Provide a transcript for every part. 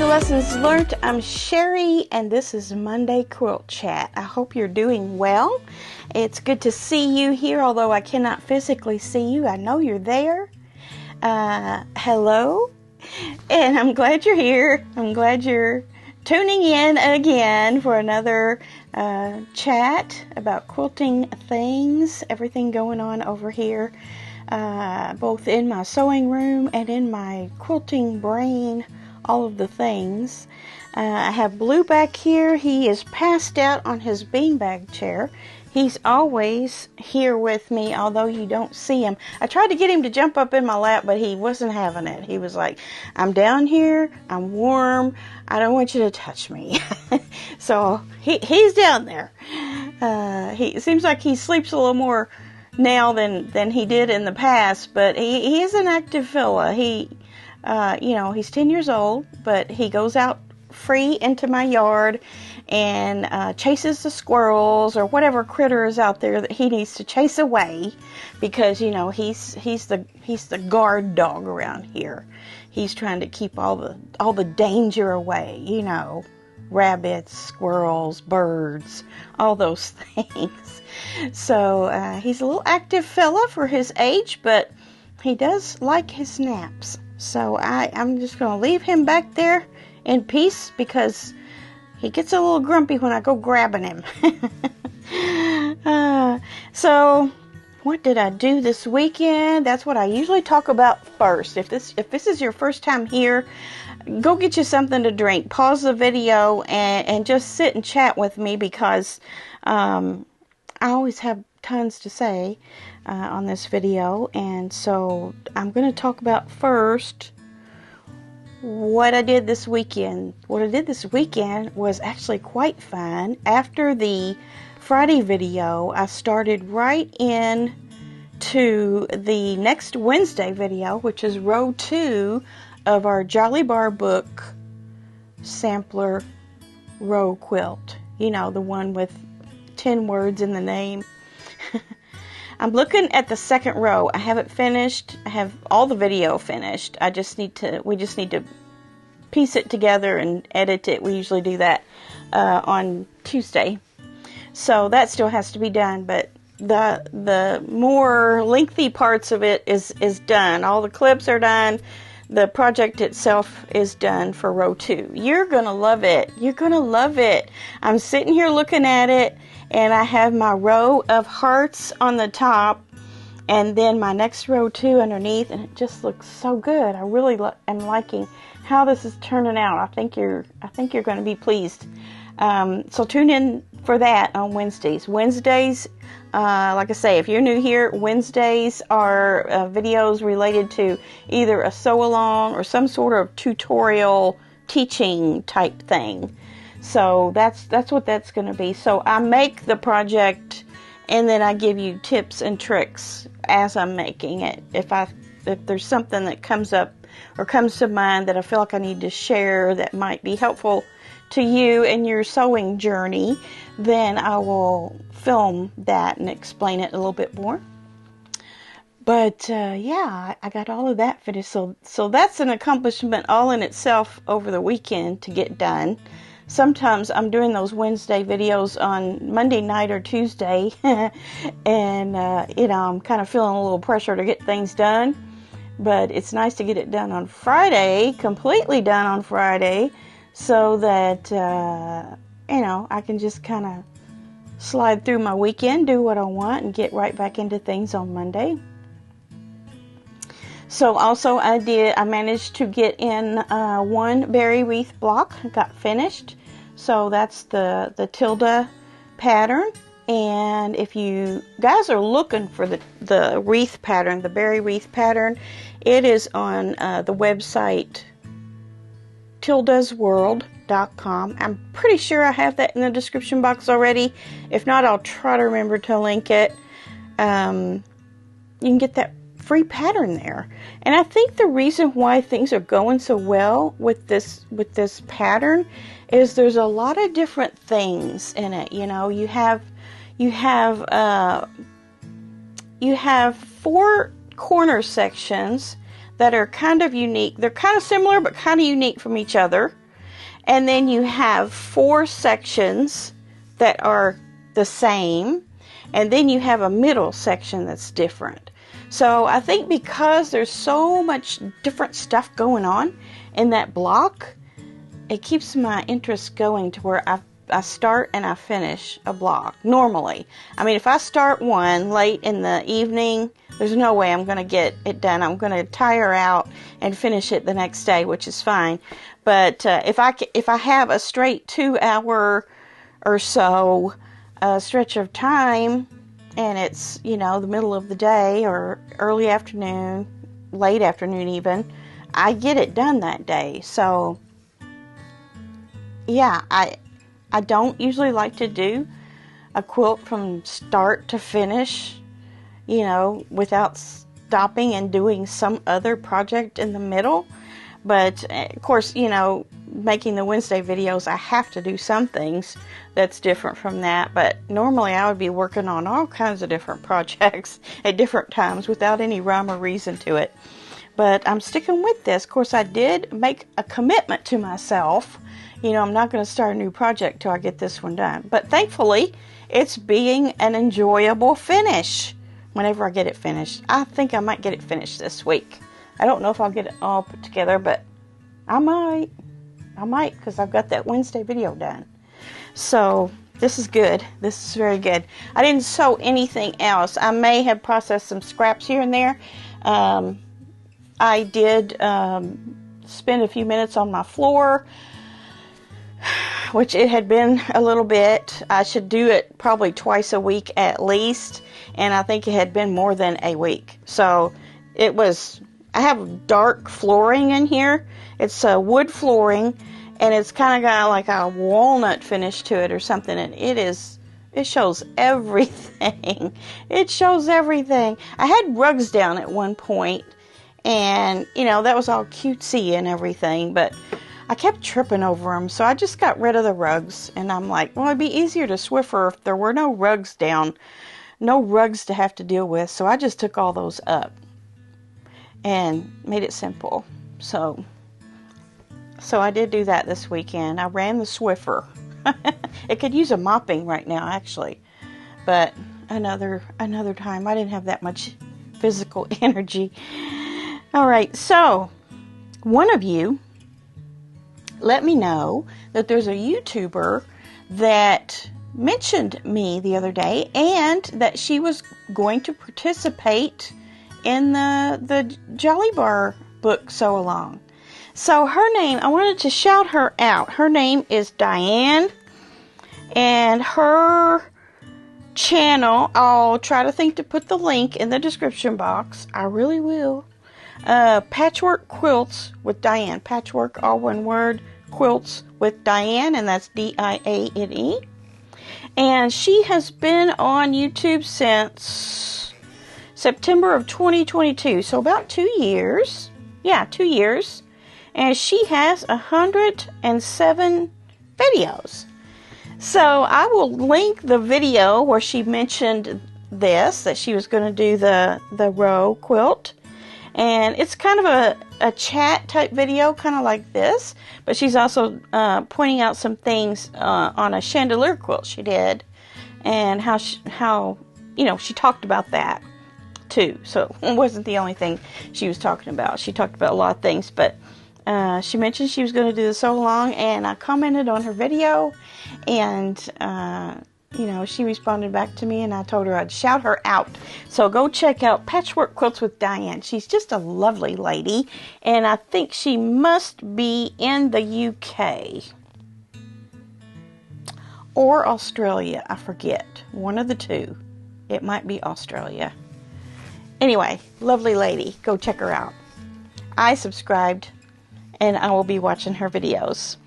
Lessons Learnt. I'm Sherry, and this is Monday Quilt Chat. I hope you're doing well. It's good to see you here, although I cannot physically see you. I know you're there. Hello, and I'm glad you're here. I'm glad you're tuning in again for another chat about quilting things, everything going on over here, both in my sewing room and in my quilting brain. All of the things. I have Blue back here. He is passed out on his beanbag chair. He's always here with me, although you don't see him. I tried to get him to jump up in my lap, but he wasn't having it. He was like, I'm down here, I'm warm, I don't want you to touch me. So he's down there. It seems like he sleeps a little more now than he did in the past, but he is an active fella. He's 10 years old, but he goes out free into my yard and chases the squirrels or whatever critter is out there that he needs to chase away, because he's the guard dog around here. He's trying to keep all the danger away, rabbits, squirrels, birds, all those things. So he's a little active fella for his age, but he does like his naps. So I'm just going to leave him back there in peace, because he gets a little grumpy when I go grabbing him. So what did I do this weekend? That's what I usually talk about first. If this is your first time here, go get you something to drink. Pause the video and just sit and chat with me, because I always have tons to say on this video. And so I'm going to talk about first what I did this weekend. What I did this weekend was actually quite fun. After the Friday video, I started right in to the next Wednesday video, which is row 2 of our Jolly Bar book sampler row quilt. The one with 10 words in the name. I'm looking at the second row. I have it finished. I have all the video finished. We just need to piece it together and edit it. We usually do that on Tuesday. So that still has to be done, but the more lengthy parts of it is done. All the clips are done. The project itself is done for row 2. You're going to love it. You're going to love it. I'm sitting here looking at it, and I have my row of hearts on the top, and then my next row 2 underneath, and it just looks so good. I really am liking how this is turning out. I think you're going to be pleased. So tune in for that on Wednesdays. Wednesdays, like I say, if you're new here, Wednesdays are videos related to either a sew-along or some sort of tutorial teaching type thing. So that's what that's going to be. So I make the project, and then I give you tips and tricks as I'm making it. If there's something that comes up or comes to mind that I feel like I need to share that might be helpful to you in your sewing journey, then I will film that and explain it a little bit more. But I got all of that finished. So that's an accomplishment all in itself over the weekend to get done. Sometimes I'm doing those Wednesday videos on Monday night or Tuesday, and I'm kind of feeling a little pressure to get things done. But it's nice to get it done on Friday, completely done on Friday, so that I can just kind of slide through my weekend, do what I want, and get right back into things on Monday. So also I managed to get in one berry wreath block. Got finished. So that's the Tilda pattern. And if you guys are looking for the wreath pattern, the berry wreath pattern, it is on the website tildasworld.com. I'm pretty sure I have that in the description box already. If not, I'll try to remember to link it. You can get that free pattern there. And I think the reason why things are going so well with this pattern is there's a lot of different things in it. You have 4 corner sections that are kind of unique. They're kind of similar but kind of unique from each other. And then you have 4 sections that are the same. And then you have a middle section that's different. So I think because there's so much different stuff going on in that block, it keeps my interest going to where I start and I finish a block normally. I mean, if I start one late in the evening, there's no way I'm going to get it done. I'm going to tire out and finish it the next day, which is fine. But if I have a straight 2-hour or so stretch of time, and it's, you know, the middle of the day or early afternoon, late afternoon even, I get it done that day. So yeah, I don't usually like to do a quilt from start to finish, you know, without stopping and doing some other project in the middle. But of course, you know, making the Wednesday videos, I have to do some things that's different from that. But normally I would be working on all kinds of different projects at different times without any rhyme or reason to it. But I'm sticking with this. Of course, I did make a commitment to myself. You know, I'm not going to start a new project till I get this one done. But thankfully, it's being an enjoyable finish whenever I get it finished. I think I might get it finished this week. I don't know if I'll get it all put together, but I might. Because I've got that Wednesday video done. So this is good. This is very good. I didn't sew anything else. I may have processed some scraps here and there. I did spend a few minutes on my floor, which it had been a little bit. I should do it probably twice a week at least, and I think it had been more than a week. So it was, I have dark flooring in here. It's a wood flooring, and it's kind of got like a walnut finish to it or something, and it shows everything. It shows everything. I had rugs down at one point, and, you know, that was all cutesy and everything, but I kept tripping over them, so I just got rid of the rugs. And I'm like, well, it'd be easier to Swiffer if there were no rugs down, no rugs to have to deal with. So I just took all those up and made it simple. So I did do that this weekend. I ran the Swiffer. It could use a mopping right now, actually, but another time. I didn't have that much physical energy. All right, so one of you let me know that there's a YouTuber that mentioned me the other day and that she was going to participate in the Jolly Bar book sew along. So her name, I wanted to shout her out. Her name is Diane, and her channel, I'll try to think to put the link in the description box. I really will. Patchwork Quilts with Diane. Patchwork, all one word, Quilts with Diane, and that's Diane. And she has been on YouTube since September of 2022, so about 2 years. Yeah, 2 years. And she has 107 videos. So I will link the video where she mentioned this, that she was going to do the row quilt. And it's kind of a chat type video, kind of like this. But she's also pointing out some things on a chandelier quilt she did. And how you know, she talked about that too. So it wasn't the only thing she was talking about. She talked about a lot of things. But she mentioned she was going to do the sew along. And I commented on her video. And you know, she responded back to me, and I told her I'd shout her out. So go check out Patchwork Quilts with Diane. She's just a lovely lady, and I think she must be in the UK or Australia. I forget. One of the two. It might be Australia. Anyway, lovely lady. Go check her out. I subscribed, and I will be watching her videos.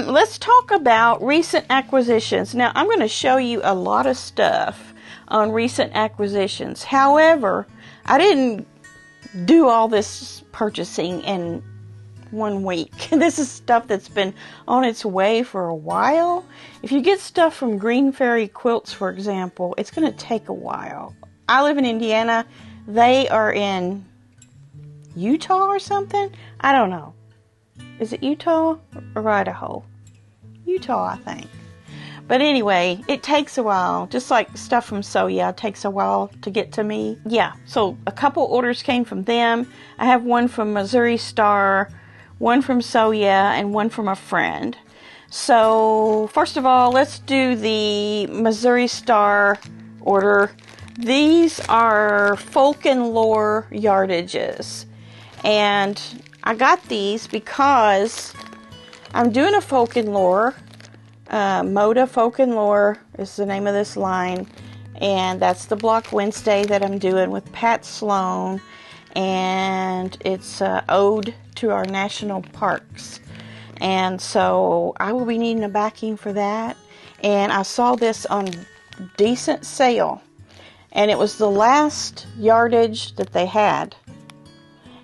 Let's talk about recent acquisitions. Now, I'm going to show you a lot of stuff on recent acquisitions. However, I didn't do all this purchasing in 1 week. This is stuff that's been on its way for a while. If you get stuff from Green Fairy Quilts, for example, it's going to take a while. I live in Indiana. They are in Utah or something. I don't know. Is it Utah or Idaho? Utah, I think. But anyway, it takes a while. Just like stuff from Soya, it takes a while to get to me. Yeah, so a couple orders came from them. I have one from Missouri Star, one from Soya, and one from a friend. So, first of all, let's do the Missouri Star order. These are folk and lore yardages. And I got these because I'm doing a folk and lore. Moda Folk and Lore is the name of this line, and that's the Block Wednesday that I'm doing with Pat Sloan, and it's an ode to our national parks. And so I will be needing a backing for that, and I saw this on decent sale, and it was the last yardage that they had,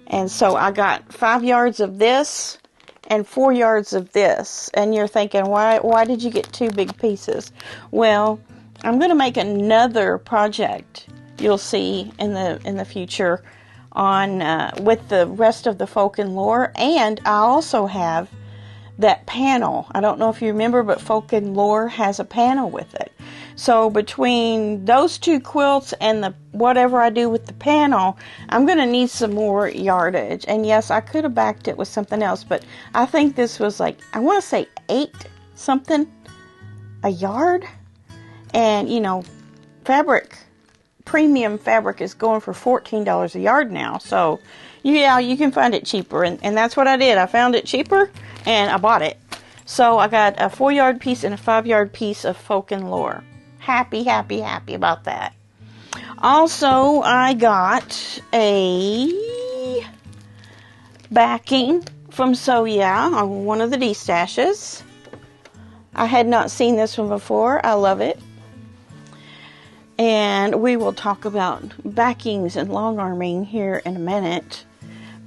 and so I got 5 yards of this and 4 yards of this. And you're thinking, why did you get 2 big pieces? Well, I'm going to make another project you'll see in the future on with the rest of the folk and lore, and I also have that panel. I don't know if you remember, but folk and lore has a panel with it. So between those 2 quilts and the whatever I do with the panel, I'm going to need some more yardage. And yes, I could have backed it with something else, but I think this was like, I want to say 8 something a yard. And you know, fabric, premium fabric is going for $14 a yard now. So yeah, you can find it cheaper, and that's what I did. I found it cheaper and I bought it. So I got a 4-yard piece and a 5-yard piece of folk and lore. Happy about that. Also, I got a backing from Soya on one of the D-stashes. I had not seen this one before. I love it. And we will talk about backings and longarming here in a minute.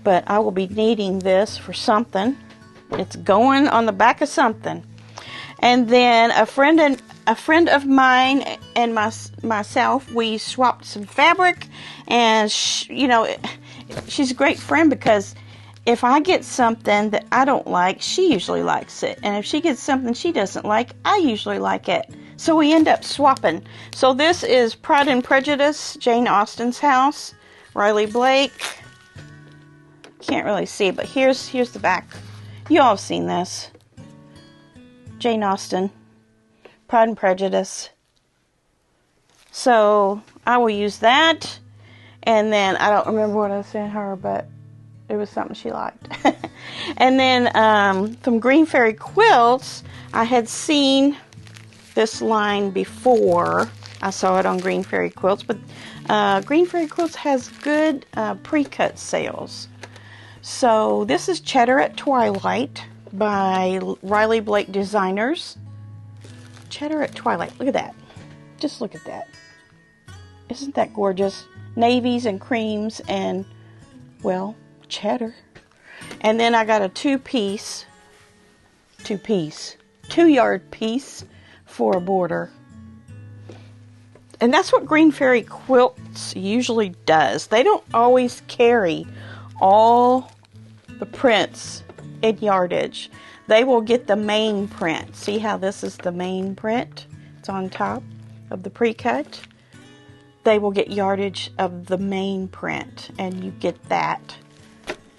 But I will be needing this for something. It's going on the back of something. And then a friend of mine and myself, we swapped some fabric. And she's a great friend because if I get something that I don't like, she usually likes it. And if she gets something she doesn't like, I usually like it. So we end up swapping. So this is Pride and Prejudice, Jane Austen's house, Riley Blake. Can't really see, but here's the back. You all have seen this. Jane Austen, Pride and Prejudice. So I will use that. And then I don't remember what I sent her, but it was something she liked. And then from Green Fairy Quilts, I had seen this line before. I saw it on Green Fairy Quilts, but Green Fairy Quilts has good pre-cut sales. So this is Cheddar at Twilight by Riley Blake Designers. Cheddar at Twilight. Look at that. Just look at that. Isn't that gorgeous? Navies and creams and, well, cheddar. And then I got a 2-yard piece for a border. And that's what Green Fairy Quilts usually does. They don't always carry all the prints in yardage. They will get the main print. See how this is the main print? It's on top of the pre-cut. They will get yardage of the main print, and you get that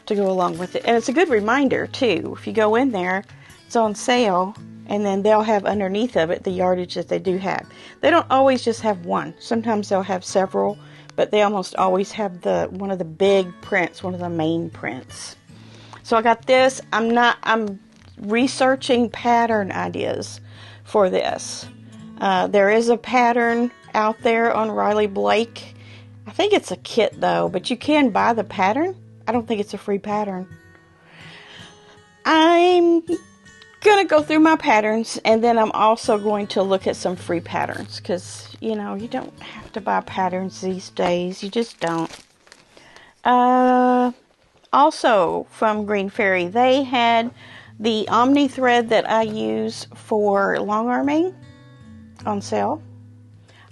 to go along with it. And it's a good reminder too. If you go in there, it's on sale, and then they'll have underneath of it the yardage that they do have. They don't always just have one. Sometimes they'll have several, but they almost always have one of the big prints, one of the main prints. So I got this. I'm researching pattern ideas for this. There is a pattern out there on Riley Blake. I think it's a kit though, but you can buy the pattern. I don't think it's a free pattern. I'm gonna go through my patterns, and then I'm also going to look at some free patterns, because you don't have to buy patterns these days. You just don't. Also from Green Fairy, they had the Omni thread that I use for longarming on sale.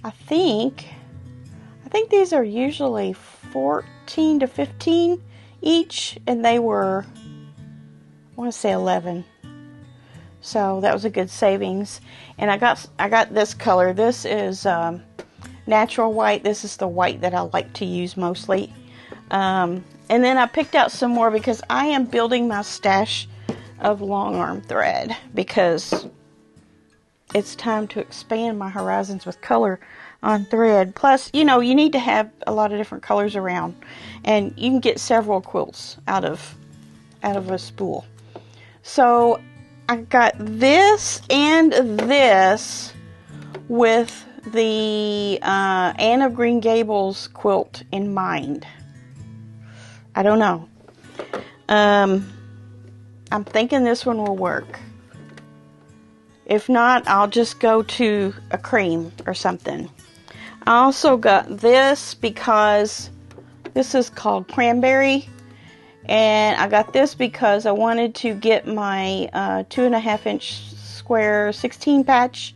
I think these are usually 14 to 15 each, and they were want to say 11. So that was a good savings. And I got this color. This is natural white. This is the white that I like to use mostly. And then I picked out some more because I am building my stash of long arm thread because it's time to expand my horizons with color on thread. Plus, you know, you need to have a lot of different colors around, and you can get several quilts out of a spool. So I got this and this with the Anne of Green Gables quilt in mind. I don't know. I'm thinking this one will work. If not, I'll just go to a cream or something. I also got this because this is called Cranberry. And I got this because I wanted to get my 2.5 inch square 16 patch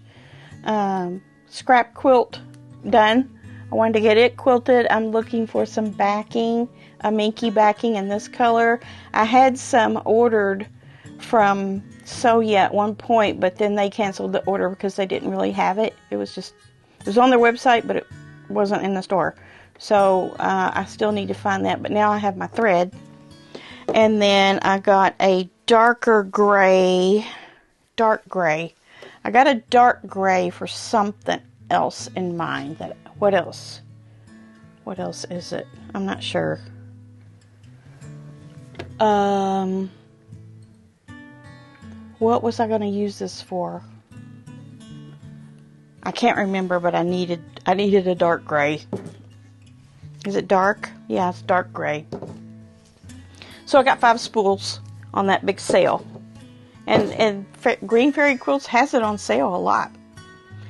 scrap quilt done. I wanted to get it quilted. I'm looking for some backing, a minky backing in this color. I had some ordered from Sewell at one point, but then they canceled the order because they didn't really have it. It was on their website, but it wasn't in the store. So I still need to find that, but now I have my thread. And then I got a darker gray, dark gray. I got a dark gray for something else in mind. What else? What else is it? I'm not sure. What was I going to use this for? I can't remember, but I needed a dark gray. Is it dark? Yeah, it's dark gray. So I got 5 spools on that big sale. And Green Fairy Quilts has it on sale a lot.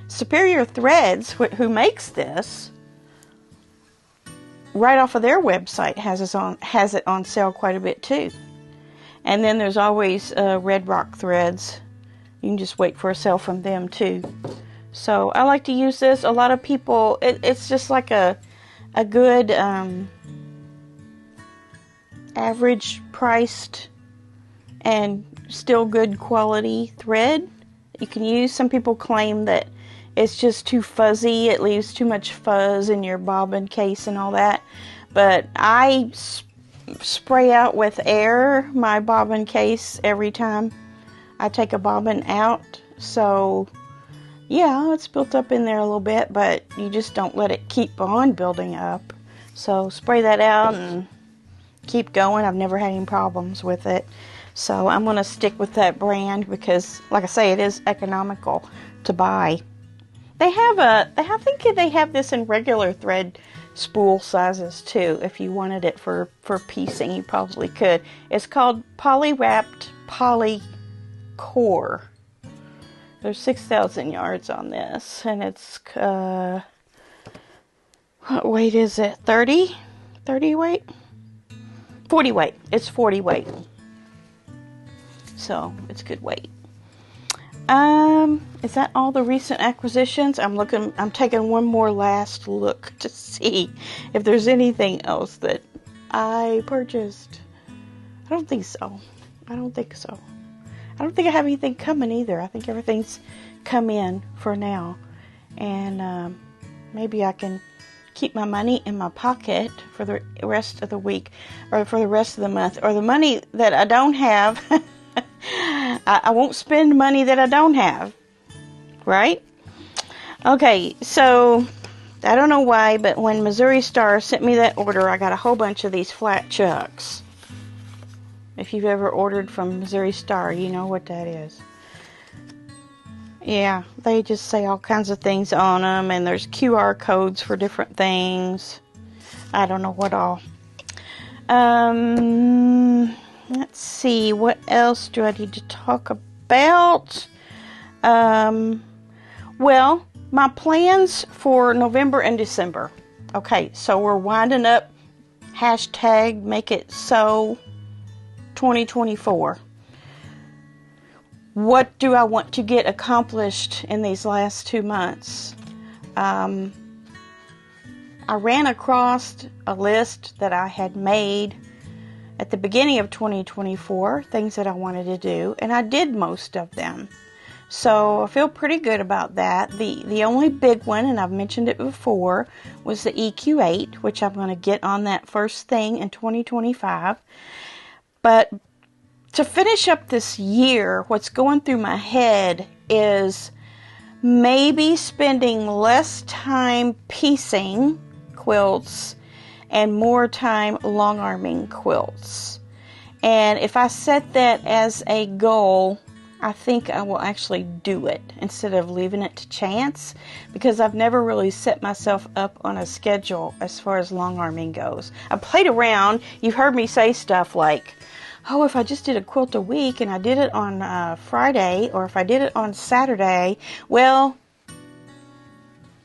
Superior Threads, who makes this, right off of their website has it on sale quite a bit too. And then there's always Red Rock Threads. You can just wait for a sale from them too. So I like to use this. A lot of people, it's just like a good average priced and still good quality thread that you can use. Some people claim that it's just too fuzzy, it leaves too much fuzz in your bobbin case and all that, but I spray out with air my bobbin case every time I take a bobbin out. So yeah, it's built up in there a little bit, but you just don't let it keep on building up. So spray that out and keep going. I've never had any problems with it. So I'm going to stick with that brand because, like I say, it is economical to buy. I think they have this in regular thread spool sizes too. If you wanted it for piecing, you probably could. It's called Poly Wrapped Poly Core. There's 6,000 yards on this, and it's what weight is it? 30 weight? 40 weight. It's 40 weight. So it's good weight. Is that all the recent acquisitions? I'm taking one more last look to see if there's anything else that I purchased. I don't think so. I don't think I have anything coming either. I think everything's come in for now. And maybe I can keep my money in my pocket for the rest of the week or for the rest of the month. Or the money that I don't have, I won't spend money that I don't have. Right? Okay, so I don't know why, but when Missouri Star sent me that order, I got a whole bunch of these flat chucks. If you've ever ordered from Missouri Star, you know what that is. Yeah, they just say all kinds of things on them, and there's QR codes for different things. I don't know what all. Let's see, what else do I need to talk about? Well, my plans for November and December. Okay, so we're winding up hashtag Make It So 2024. What do I want to get accomplished in these last 2 months? I ran across a list that I had made at the beginning of 2024, things that I wanted to do, and I did most of them. So I feel pretty good about that. The only big one, and I've mentioned it before, was the EQ8, which I'm going to get on that first thing in 2025. But to finish up this year, what's going through my head is maybe spending less time piecing quilts and more time longarming quilts. And if I set that as a goal, I think I will actually do it instead of leaving it to chance, because I've never really set myself up on a schedule as far as longarming goes. I played around. You've heard me say stuff like, oh, if I just did a quilt a week and I did it on Friday, or if I did it on Saturday, well,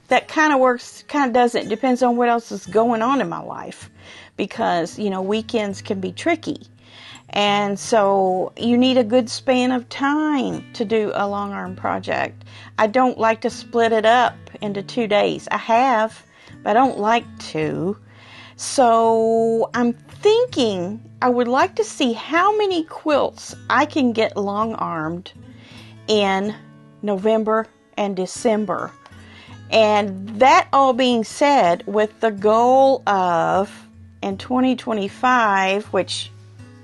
that kind of works, kind of doesn't. It depends on what else is going on in my life, because, you know, weekends can be tricky. And so you need a good span of time to do a long arm project. I don't like to split it up into 2 days. I have, but I don't like to. So I'm thinking I would like to see how many quilts I can get long armed in November and December. And that all being said, with the goal of in 2025, which,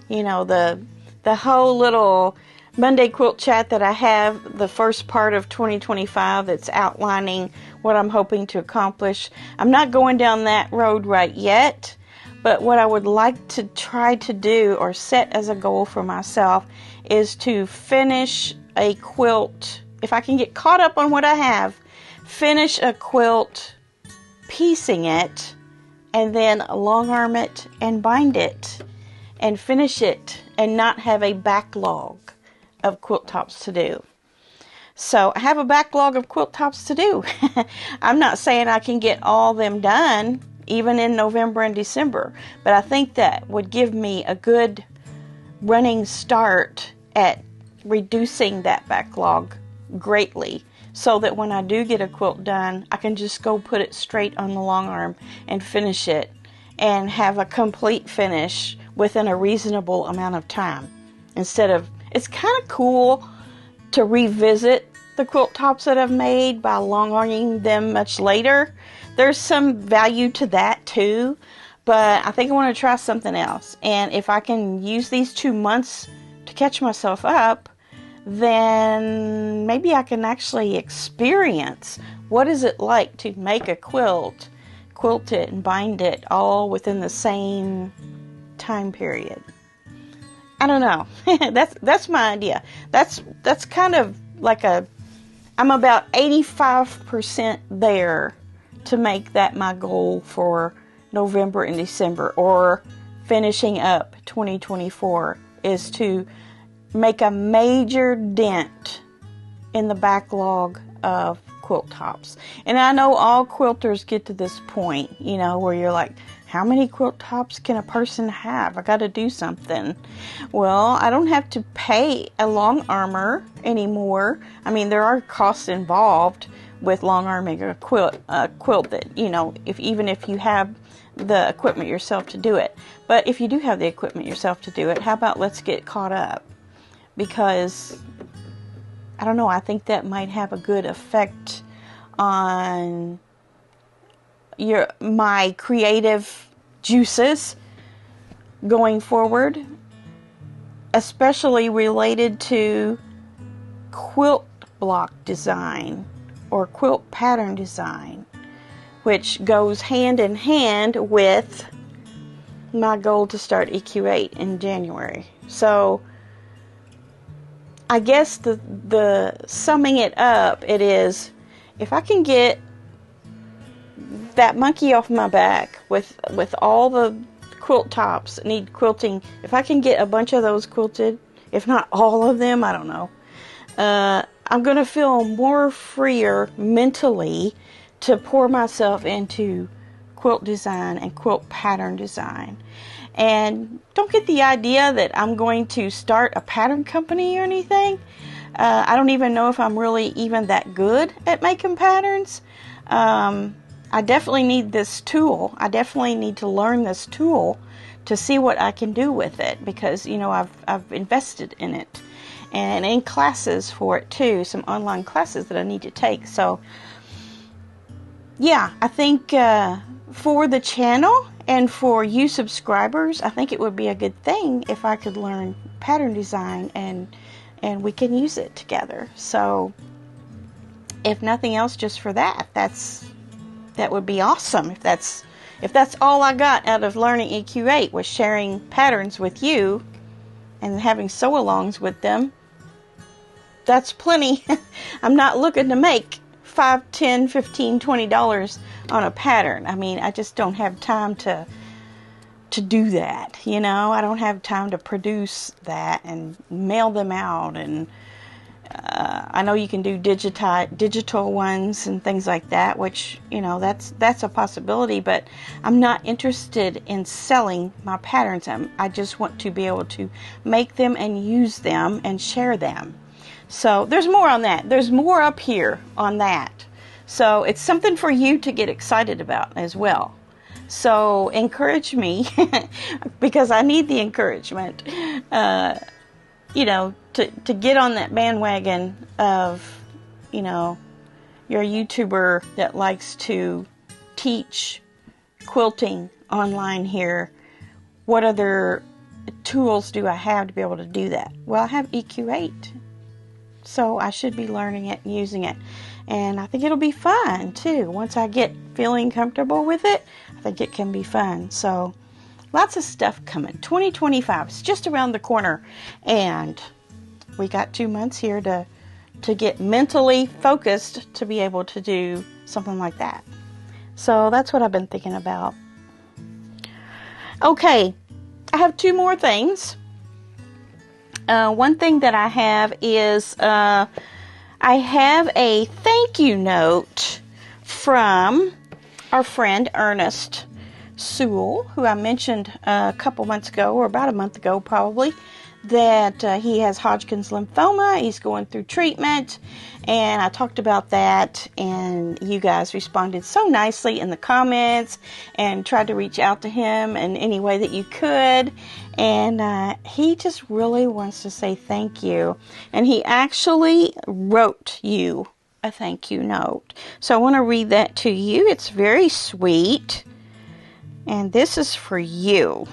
you know, the whole little Monday quilt chat that I have, the first part of 2025 that's outlining what I'm hoping to accomplish. I'm not going down that road right yet, but what I would like to try to do or set as a goal for myself is to finish a quilt. If I can get caught up on what I have, finish a quilt, piecing it, and then long arm it and bind it and finish it, and not have a backlog of quilt tops to do. So I have a backlog of quilt tops to do. I'm not saying I can get all them done even in November and December, but I think that would give me a good running start at reducing that backlog greatly, so that when I do get a quilt done, I can just go put it straight on the long arm and finish it and have a complete finish within a reasonable amount of time. Instead of, it's kind of cool to revisit the quilt tops that I've made by long arming them much later. There's some value to that too, but I think I want to try something else. And if I can use these 2 months to catch myself up, then maybe I can actually experience what is it like to make a quilt, quilt it and bind it all within the same time period. I don't know. That's my idea. That's kind of like I'm about 85% there to make that my goal for November and December, or finishing up 2024, is to make a major dent in the backlog of quilt tops. And I know all quilters get to this point, you know, where you're like, how many quilt tops can a person have? I got to do something. Well, I don't have to pay a long armor anymore. I mean, there are costs involved with long arming a quilt that, you know, even if you have the equipment yourself to do it. But if you do have the equipment yourself to do it, how about let's get caught up? Because, I don't know, I think that might have a good effect on my creative juices going forward, especially related to quilt block design or quilt pattern design, which goes hand in hand with my goal to start EQ8 in January. So I guess the summing it up, it is, if I can get that monkey off my back with all the quilt tops that need quilting, if I can get a bunch of those quilted, if not all of them, I don't know, I'm going to feel more freer mentally to pour myself into quilt design and quilt pattern design. And don't get the idea that I'm going to start a pattern company or anything. I don't even know if I'm really even that good at making patterns. I definitely need this tool. I definitely need to learn this tool to see what I can do with it, because, you know, I've invested in it, and in classes for it too, some online classes that I need to take. So yeah, I think for the channel and for you subscribers, I think it would be a good thing if I could learn pattern design and we can use it together. So if nothing else, just for that would be awesome. If that's all I got out of learning EQ8 was sharing patterns with you and having sew-alongs with them, that's plenty. I'm not looking to make $5, $10, $15, $20 on a pattern. I mean, I just don't have time to do that, you know. I don't have time to produce that and mail them out, and I know you can do digital ones and things like that, which, you know, that's a possibility, but I'm not interested in selling my patterns. I just want to be able to make them and use them and share them. So there's more on that. There's more up here on that. So it's something for you to get excited about as well. So encourage me because I need the encouragement, you know, to get on that bandwagon of, you know, you're a YouTuber that likes to teach quilting online here. What other tools do I have to be able to do that? Well, I have EQ8. So I should be learning it and using it. And I think it'll be fun too. Once I get feeling comfortable with it, I think it can be fun. So lots of stuff coming. 2025 is just around the corner. And we got 2 months here to get mentally focused to be able to do something like that. So that's what I've been thinking about. Okay, I have 2 more things. One thing that I have is I have a thank you note from our friend Ernest Sewell, who I mentioned a couple months ago, or about a month ago probably, that he has Hodgkin's lymphoma. He's going through treatment, and I talked about that, and you guys responded so nicely in the comments and tried to reach out to him in any way that you could. And he just really wants to say thank you, and he actually wrote you a thank you note. So I want to read that to you. It's very sweet, and this is for you.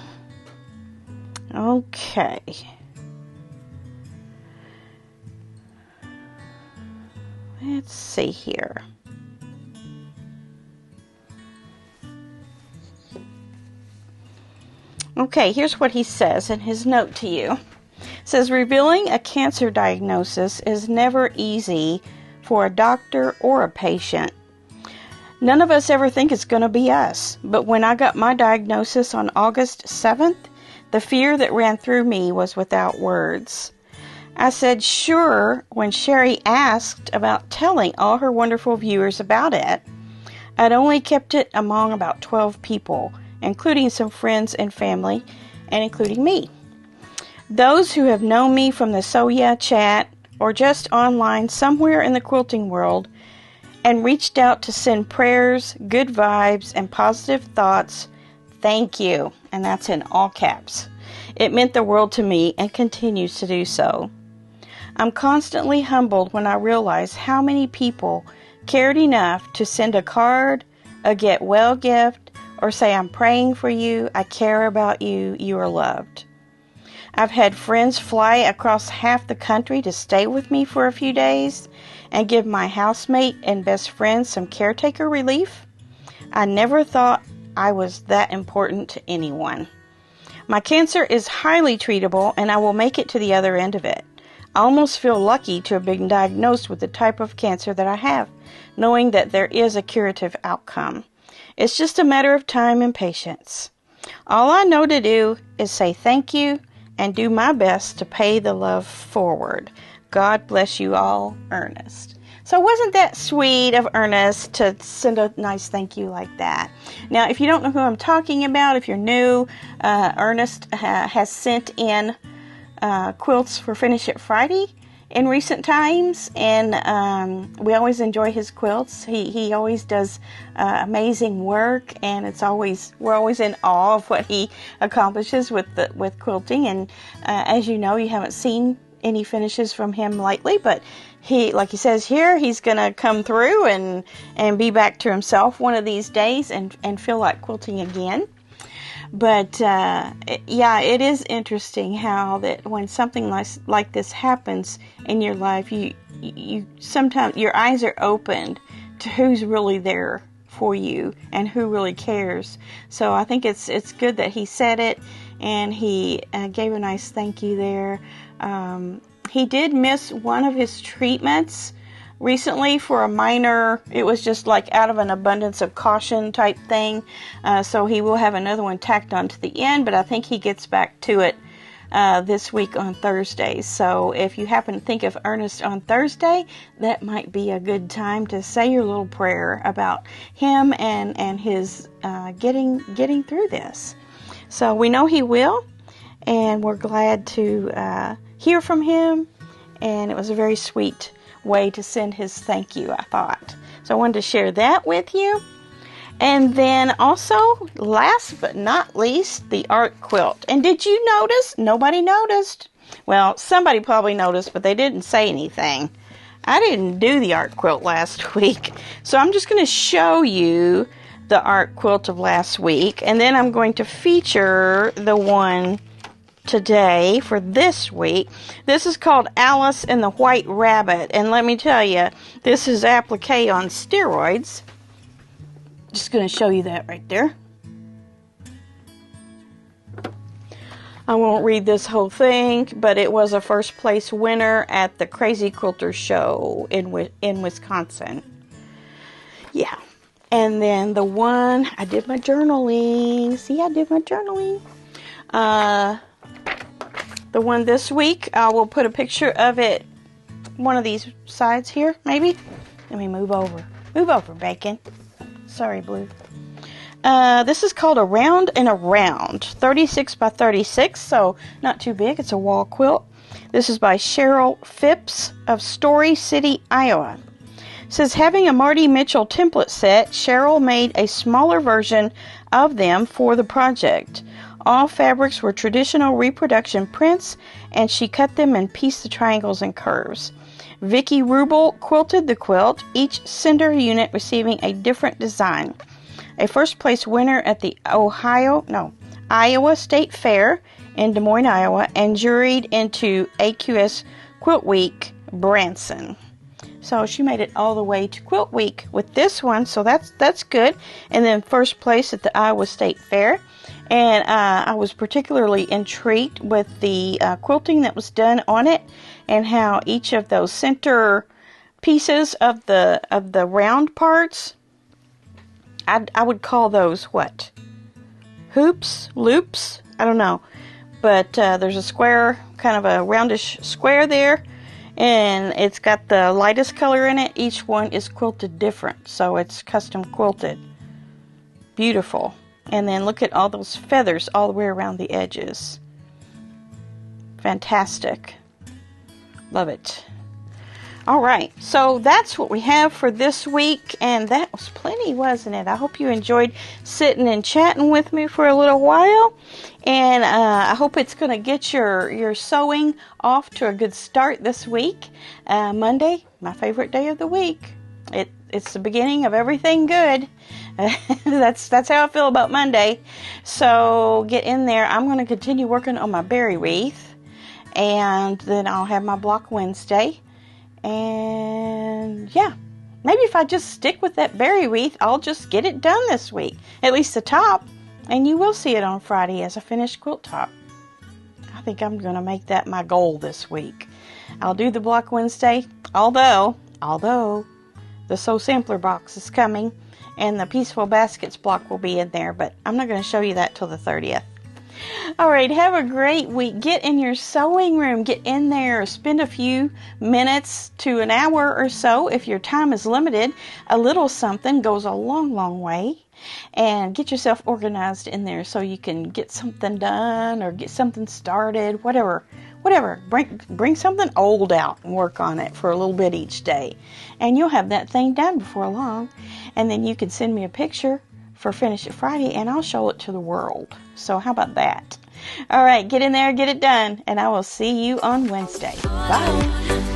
Okay. Let's see here. Okay, here's what he says in his note to you. It says, revealing a cancer diagnosis is never easy for a doctor or a patient. None of us ever think it's going to be us. But when I got my diagnosis on August 7th, the fear that ran through me was without words. I said sure when Sherry asked about telling all her wonderful viewers about it. I'd only kept it among about 12 people, including some friends and family, and including me. Those who have known me from the So Yeah chat or just online somewhere in the quilting world and reached out to send prayers, good vibes, and positive thoughts, thank you. And that's in all caps. It meant the world to me and continues to do so. I'm constantly humbled when I realize how many people cared enough to send a card, a get well gift, or say I'm praying for you, I care about you, you are loved. I've had friends fly across half the country to stay with me for a few days and give my housemate and best friend some caretaker relief. I never thought I was that important to anyone. My cancer is highly treatable, and I will make it to the other end of it. I almost feel lucky to have been diagnosed with the type of cancer that I have, knowing that there is a curative outcome. It's just a matter of time and patience. All I know to do is say thank you and do my best to pay the love forward. God bless you all, Ernest. So wasn't that sweet of Ernest to send a nice thank you like that? Now, if you don't know who I'm talking about, if you're new, Ernest has sent in quilts for Finish It Friday, in recent times, and we always enjoy his quilts. He always does amazing work, and we're always in awe of what he accomplishes with quilting. And as you know, you haven't seen any finishes from him lately, but he, like he says here, he's gonna come through and be back to himself one of these days and feel like quilting again. But yeah, it is interesting how that when something like this happens in your life, you sometimes your eyes are opened to who's really there for you and who really cares. So I think it's good that he said it, and he gave a nice thank you there. He did miss one of his treatments recently for a minor, it was just like out of an abundance of caution type thing. So he will have another one tacked on to the end, but I think he gets back to it this week on Thursdays. So if you happen to think of Ernest on Thursday, that might be a good time to say your little prayer about him and his getting through this. So we know he will, and we're glad to hear from him, and it was a very sweet way to send his thank you, I thought. So I wanted to share that with you. And then also, last but not least, the art quilt. And did you notice? Nobody noticed. Well, somebody probably noticed, but they didn't say anything. I didn't do the art quilt last week. So I'm just going to show you the art quilt of last week. And then I'm going to feature the one today for this week. This is called Alice and the White Rabbit, and let me tell you, this is applique on steroids. Just going to show you that right there. I won't read this whole thing, but it was a first place winner at the Crazy Quilter show in Wisconsin. Yeah. And then the one, I did my journaling. See, I did my journaling. The one this week, I will put a picture of it, one of these sides here, maybe. Let me move over. Move over, Bacon. Sorry, Blue. This is called A Round and Around, 36 by 36, so not too big. It's a wall quilt. This is by Cheryl Phipps of Story City, Iowa. It says, having a Marty Mitchell template set, Cheryl made a smaller version of them for the project. All fabrics were traditional reproduction prints, and she cut them and pieced the triangles and curves. Vicki Rubel quilted the quilt, each cinder unit receiving a different design. A first place winner at the Iowa State Fair in Des Moines, Iowa, and juried into AQS Quilt Week, Branson. So she made it all the way to Quilt Week with this one, so that's good. And then first place at the Iowa State Fair. And I was particularly intrigued with the quilting that was done on it, and how each of those center pieces of the round parts, I would call those what? Hoops? Loops? I don't know. But there's a square, kind of a roundish square there, and it's got the lightest color in it. Each one is quilted different, so it's custom quilted. Beautiful. And then look at all those feathers all the way around the edges. Fantastic. Love it. All right, so that's what we have for this week, and that was plenty, wasn't it? I hope you enjoyed sitting and chatting with me for a little while, and I hope it's going to get your sewing off to a good start this week. Monday, my favorite day of the week. It's the beginning of everything good. That's how I feel about Monday. So get in there. I'm going to continue working on my berry wreath, and then I'll have my block Wednesday. And yeah, maybe if I just stick with that berry wreath, I'll just get it done this week. At least the top. And you will see it on Friday as a finished quilt top. I think I'm going to make that my goal this week. I'll do the block Wednesday, although the Sew Sampler box is coming and the Peaceful Baskets block will be in there, but I'm not going to show you that till the 30th. All right, have a great week. Get in your sewing room. Get in there. Spend a few minutes to an hour or so. If your time is limited, a little something goes a long, long way. And get yourself organized in there so you can get something done or get something started, whatever whatever. Bring something old out and work on it for a little bit each day. And you'll have that thing done before long. And then you can send me a picture for Finish It Friday, and I'll show it to the world. So how about that? All right, get in there, get it done, and I will see you on Wednesday. Bye.